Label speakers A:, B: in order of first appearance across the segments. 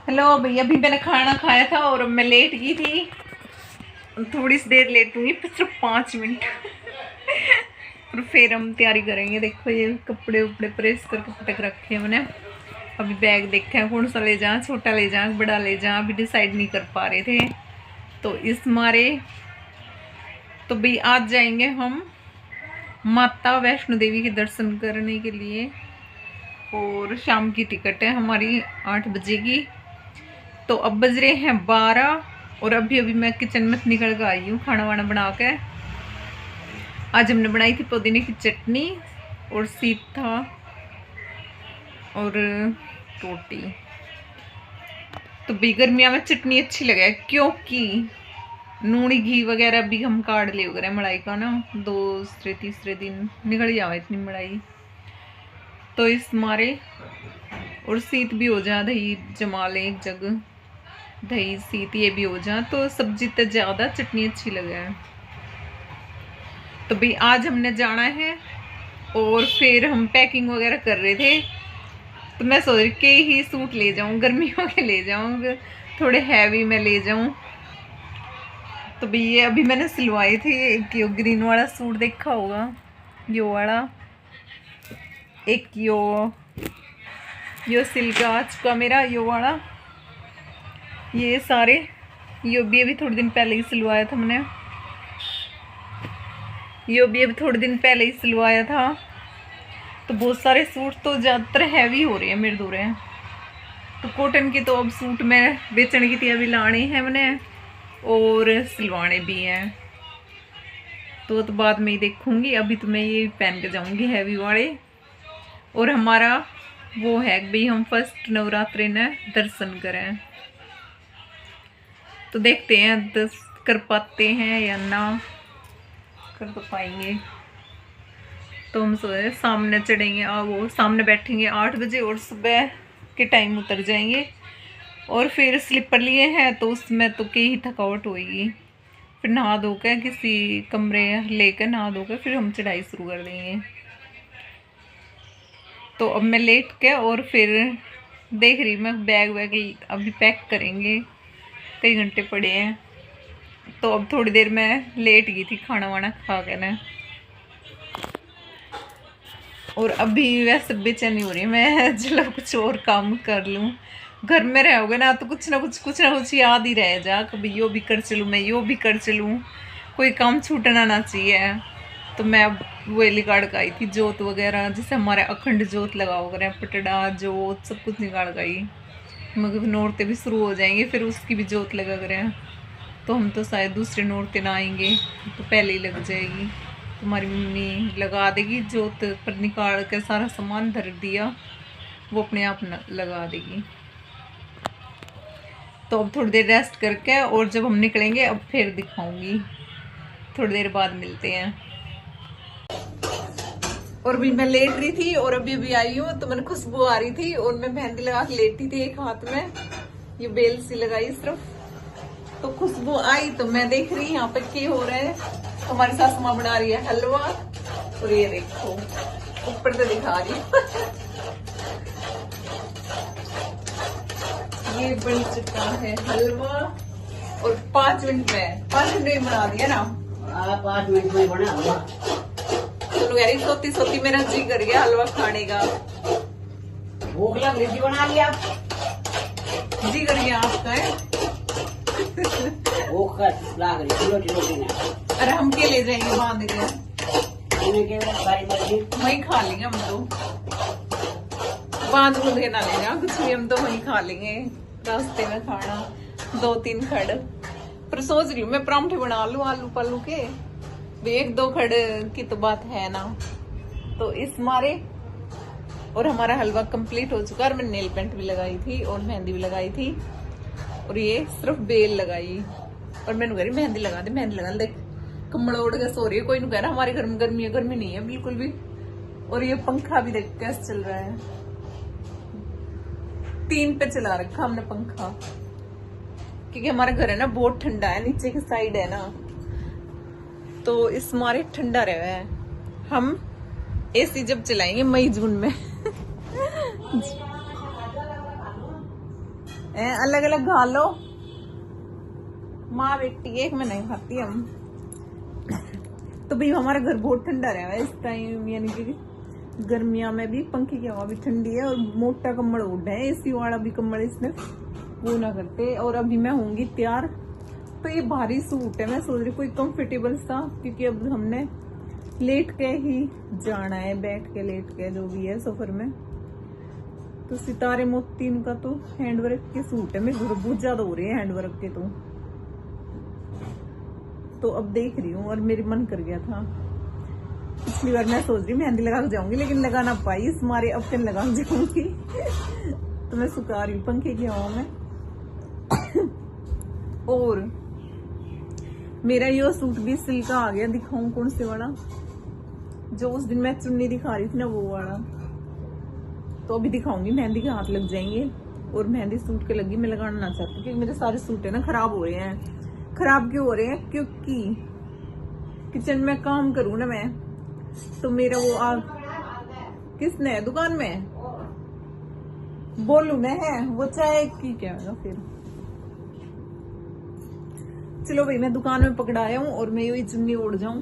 A: Hello भैया, अभी मैंने खाना खाया था और अब मैं लेट गई थी। थोड़ी सी देर लेट हुई, सिर्फ 5 मिनट। और फिर हम तैयारी करेंगे। देखो ये कपड़े उपड़े प्रेस करके पटक रखे हैं मैंने। अभी बैग देखा है कौन सा ले जाऊँ, छोटा ले जाऊँ बड़ा ले जाऊँ, अभी डिसाइड नहीं कर पा रहे थे। तो इस मारे तो भाई आज जाएंगे हम माता वैष्णो देवी के दर्शन करने के लिए। और शाम की टिकट है हमारी 8 बजे की। तो अब बज रहे हैं 12 और अभी अभी मैं किचन में निकल कर आई हूँ खाना वाना बना के। आज हमने बनाई थी पुदीने की चटनी और सीता और रोटी। तो भी गर्मियों में चटनी अच्छी लगे क्योंकि नूनी घी वगैरह भी हम काट ले वगैरह मलाई का ना, दूसरे तीसरे दिन निकल जावे इतनी मलाई। तो इस मारे और सीत भी हो जा, दही जमा ले एक जगह, दही सीत ये भी हो जा तो सब्जी तो ज़्यादा चटनी अच्छी लगे। तो भाई आज हमने जाना है और फिर हम पैकिंग वगैरह कर रहे थे। तो मैं सोच रही के ही सूट ले जाऊं, गर्मियों के ले जाऊं, थोड़े हैवी में ले जाऊं। तो भाई ये अभी मैंने सिलवाए थे। एक यो ग्रीन वाला सूट देखा होगा, यो वाला, एक यो सिल्क आ चुका मेरा यो वाला। ये सारे यो भी अभी थोड़े दिन पहले ही सिलवाया था मैंने, यो भी अभी थोड़े दिन पहले ही सिलवाया था। तो बहुत सारे सूट तो ज़्यादातर हैवी हो रहे हैं मेरे दूर हैं। तो कॉटन की तो अब सूट में बेचने की थी, अभी लाने हैं मैंने और सिलवाने भी हैं। तो बाद में ही देखूंगी। अभी तो मैं ये पहन के जाऊंगी हैवी वाले। और हमारा वो है भाई हम फर्स्ट नवरात्रि ने दर्शन करें। तो देखते हैं दस कर पाते हैं या ना कर तो पाएंगे। तो हम सोचे सामने चढ़ेंगे, वो सामने बैठेंगे 8 बजे और सुबह के टाइम उतर जाएंगे। और फिर स्लीपर लिए हैं तो उसमें तो की ही थकावट होएगी। फिर नहा धोकर किसी कमरे लेकर नहा धोकर फिर हम चढ़ाई शुरू कर देंगे। तो अब मैं लेट के और फिर देख रही मैं बैग वैग अभी पैक करेंगे, कई घंटे पड़े हैं। तो अब थोड़ी देर में लेट गई थी खाना वाना खा के ना। और अभी वैसे बेचैनी हो रही है, मैं चलो कुछ और काम कर लूँ। घर में रहोगे ना तो कुछ ना कुछ याद ही रह जा, कभी यो भी कर चलूँ, मैं यो भी कर चलूँ, कोई काम छूटना ना चाहिए। तो मैं अब वेली काट का आई थी जोत वगैरह, जैसे हमारे अखंड जोत लगा वगैरह, पटड़ा जोत सब कुछ निकाल का आई। मगर नौरते भी शुरू हो जाएंगे फिर उसकी भी जोत लगा करें। तो हम तो शायद दूसरे नौरते ना आएंगे तो पहले ही लग जाएगी। तुम्हारी मम्मी लगा देगी जोत पर, निकाल कर सारा सामान धर दिया वो अपने आप लगा देगी। तो अब थोड़ी देर रेस्ट करके और जब हम निकलेंगे अब फिर दिखाऊंगी, थोड़ी देर बाद मिलते हैं। और भी मैं लेट रही थी और अभी अभी आई हूँ तो मैंने खुशबू आ रही थी और मैं मेहंदी लगा के लेटी थी एक हाथ में, ये बेल सी लगाई सिर्फ। तो खुशबू आई तो मैं देख रही यहाँ पे क्या हो रहा है। हमारी सासू माँ बना रही है हलवा और ये देखो ऊपर से दिखा रही ये बन चुका है हलवा और 5 मिनट में बना दिया ना।
B: 5 मिनट में बना हुआ।
A: तो यार सोती सोती मेरा जी कर गया हलवा खाने का।
B: भूख लग रही थी, बना लिया।
A: जी कर गया आपका है।
B: भूख लग रही थी, रोटी ना।
A: अरे हम के ले जाएंगे बांध के, वहीं खा लेंगे हम तो। बांध को देना लेगा कुछ भी, हम तो वहीं खा लेंगे रास्ते में खाना 2-3 खड़। पर सोच रही हूँ मैं परांठे बना लूं आलू पालू के, 1-2 खड़ की तो बात है ना। तो इस मारे और हमारा हलवा कंप्लीट हो चुका। और मैंने नेल पेंट भी लगाई थी और मेहंदी भी लगाई थी और ये सिर्फ बेल लगाई। और मैंने कह रही मेहंदी लगा दे, मेहंदी लगा दे। कम्बल ओढ़ के सो रही है, कोई नहीं कह रहा हमारे घर में गर्मी नहीं है बिल्कुल भी। और ये पंखा भी देख कैसे चल रहा है, 3 पे चला रखा हमने पंखा, क्योंकि हमारा घर है ना बहुत ठंडा है, नीचे की साइड है ना तो इस मारे ठंडा रहा है। हम एसी जब चलाएंगे मई जून में अलग अलग खा लो। माँ बेटी एक में नहीं खाती हम। तो भाई हमारा घर बहुत ठंडा रहा है इस टाइम, यानी कि गर्मियां में भी पंखे की हवा भी ठंडी है और मोटा कम्बल ओढ़ है, एसी वाला भी कम्बल इसने वो ना करते। और अभी मैं होंगी तैयार, तो ये भारी सूट है, मैं सोच रही कोई कंफर्टेबल सा, क्योंकि अब हमने लेट के ही जाना है, बैठ के लेट के जो भी है सफर में। तो सितारे मोती का तो हैंडवर्क के सूट है, मेरे घर बहुत ज्यादा हो रहे हैं हैंडवर्क के। तो अब देख रही हूँ और मेरी मन कर गया था। पिछली बार मैं सोच रही मेहंदी लगा के जाऊंगी, लेकिन लगा ना पाई, इस मारे अब फिर लगा जाऊंगी। तो मैं सुखा रही हूँ पंखे की हवा में। और मेरा ये सूट भी सिल्क का आ गया, दिखाऊं कौन से वाला, जो उस दिन मैं चुन्नी दिखा रही थी ना वो वाला। तो अभी दिखाऊंगी, मेहंदी के हाथ लग जाएंगे। और मेहंदी सूट के लगी, मैं लगाना ना चाहती क्योंकि मेरे सारे सूट है ना खराब हो रहे हैं। खराब क्यों हो रहे हैं? क्योंकि किचन में काम करूं ना मैं, तो मेरा वो आग किसने है दुकान में बोलू मैं है वो चाय की क्या है फिर। चलो भाई मैं दुकान में पकड़ाया हूँ और मैं यही चुन्नी ओढ़ जाऊं,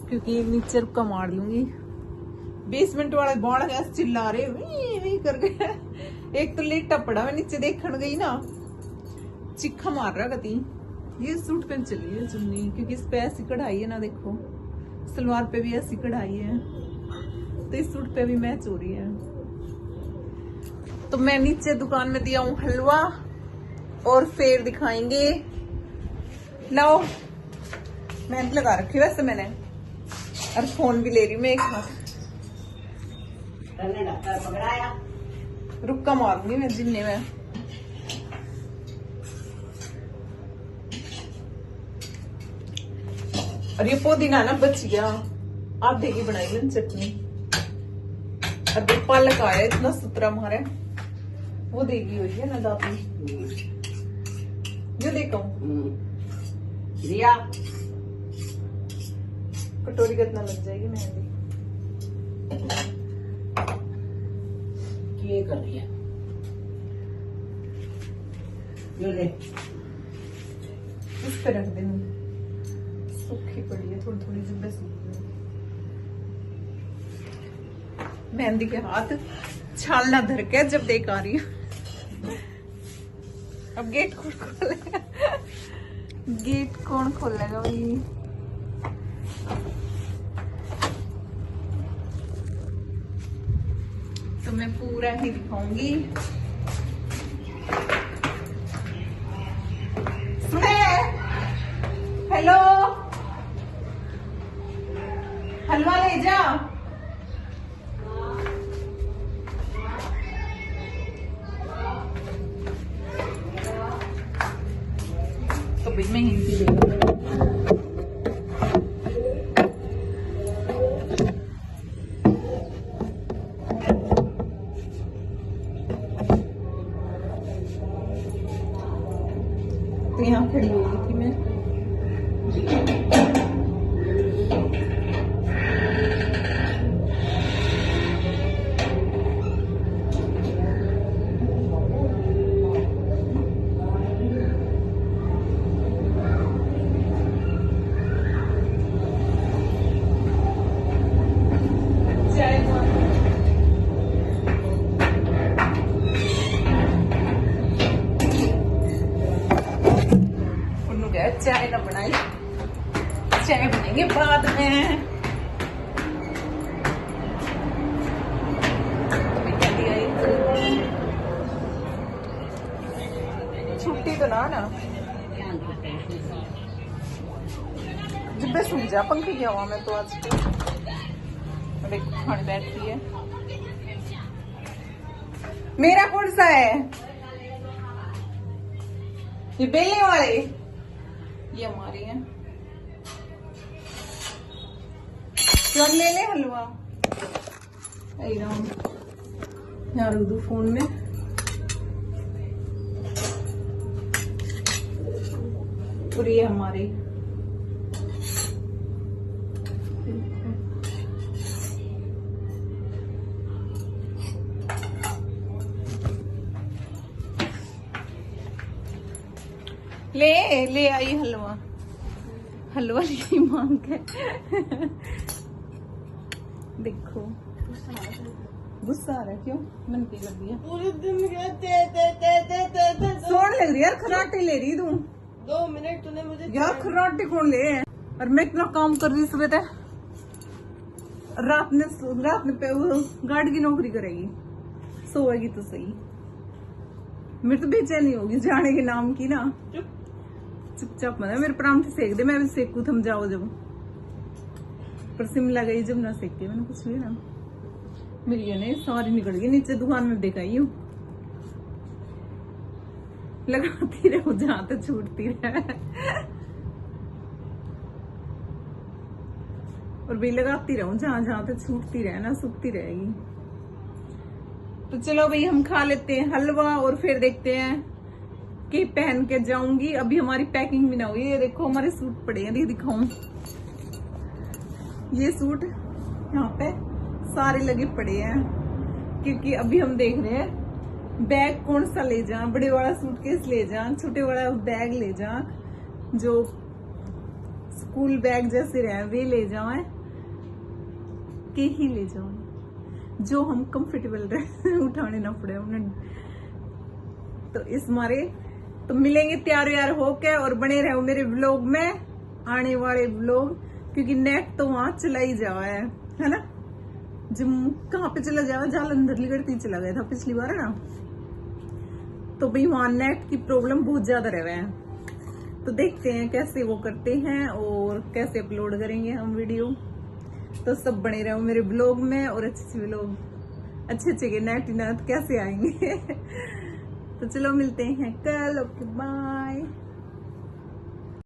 A: क्योंकि नीचे रुका मार लूंगी। बेसमेंट वाले बाढ़ गैस चिल्ला रहे वी कर गया। एक तो लेटा पड़ा, मैं नीचे देखने गई ना, चिक्खा मार रहा गति। ये सूट पे चली है चुन्नी, क्योंकि इस पे ऐसी कढ़ाई है ना, देखो सलवार पे भी ऐसी कढ़ाई है, तो इस सूट पे भी मैच हो रही है। तो मैं नीचे दुकान में दिया हूँ हलवा और फिर दिखाएंगे। लाओ मेहनत लगा रखी वैसे मैंने, और फोन भी ले रही हूँ मैं एक हाथ। रुक्का मारूंगी मैं जिन्ने में। और ये पुदीना ना बच गया, आधे की बनाई मैंने चटनी। अभी पालक आया इतना सुतरा मारे, वो देगी हुई है ना दादी, जो देखा
B: रिया
A: कटोरी कितना लग जाएगी मेहंदी।
B: ये कर रही है, जो ले
A: इस पे रख दे, सूखी पड़ी है थोड़ी थोड़ी जुब्बे सूखी। मेहंदी के हाथ छालना धर के जब देख आ रही हूँ। अब गेट कौन खोलेगा? गेट कौन खोलेगा भाई? तो मैं पूरा ही दिखाऊंगी। सुने? हेलो, हलवा ले जा। तो भाई मैं हिंदी देखूंगी। तो यहाँ खड़ी हो गई थी मैं। चाय ना बनाई, चाय बनेंगे बाद में। छुट्टी तो ना जब सूख जा पंखे की हवा में। तो आज खाने बैठी है। मेरा कौन सा है? ये बेलने वाले, ये हमारी है। चल ले ले हलवा। यहाँ रख दू फोन में। और ये हमारी ले ले आई हलवा, हलवा की मांग है। देखो गुस्सा आ रहा है, क्यों मन की कर दिया?
C: पूरे दिन
A: सोन लग रही यार, खराटे ले रही तू
C: 2 मिनट तूने मुझे
A: यार, खराटे कौन ले? और मैं इतना काम कर रही सुबह तक, रात में पे वो गार्ड की नौकरी करेगी, सोएगी तो सही। मेरी तो बेचैनी होगी जाने के नाम की ना। चुपचाप मत, मेरे परांठे सेक दे, मैं भी सेकू, थम जाओ जब। पर शिमला गई जब ना सेक के मैंने कुछ भी ना, मेरी ये नहीं सारी निकल गई नीचे, दुकान में दिखाई हूँ। लगाती रहो जहां तक छूटती रहे। और भी लगाती रहूं जहां जहां तक छूटती रहे ना, सूखती रहेगी। तो चलो भाई हम खा लेते हैं हलवा और फिर देखते हैं कि पहन के जाऊंगी। अभी हमारी पैकिंग भी ना हुई। ये देखो हमारे सूट पड़े हैं, ये दिखाऊं। ये सूट यहाँ पे सारे लगे पड़े हैं, क्योंकि अभी हम देख रहे हैं बैग कौन सा ले जा, बड़े वाला सूटकेस ले जा, छोटे वाला बैग ले जा, जो स्कूल बैग जैसे रहे वे ले जाए के ही ले जाओ, जो हम कंफर्टेबल रहे, उठाने ना पड़े उन्हें। तो इस मारे तो मिलेंगे तैयार यार होके, और बने रहो मेरे व्लॉग में, आने वाले व्लॉग, क्योंकि नेट तो वहां चला ही जावा है ना। जम्मू कहाँ पे चला जावा, जालंधर लिगड़ती चला गया था पिछली बार है ना। तो भाई वहां नेट की प्रॉब्लम बहुत ज्यादा रह है। तो देखते हैं कैसे वो करते हैं और कैसे अपलोड करेंगे हम वीडियो। तो सब बने रहो मेरे ब्लॉग में, और अच्छे व्लॉग, अच्छे के नेट कैसे आएंगे। तो चलो मिलते हैं कल, ओके बाय।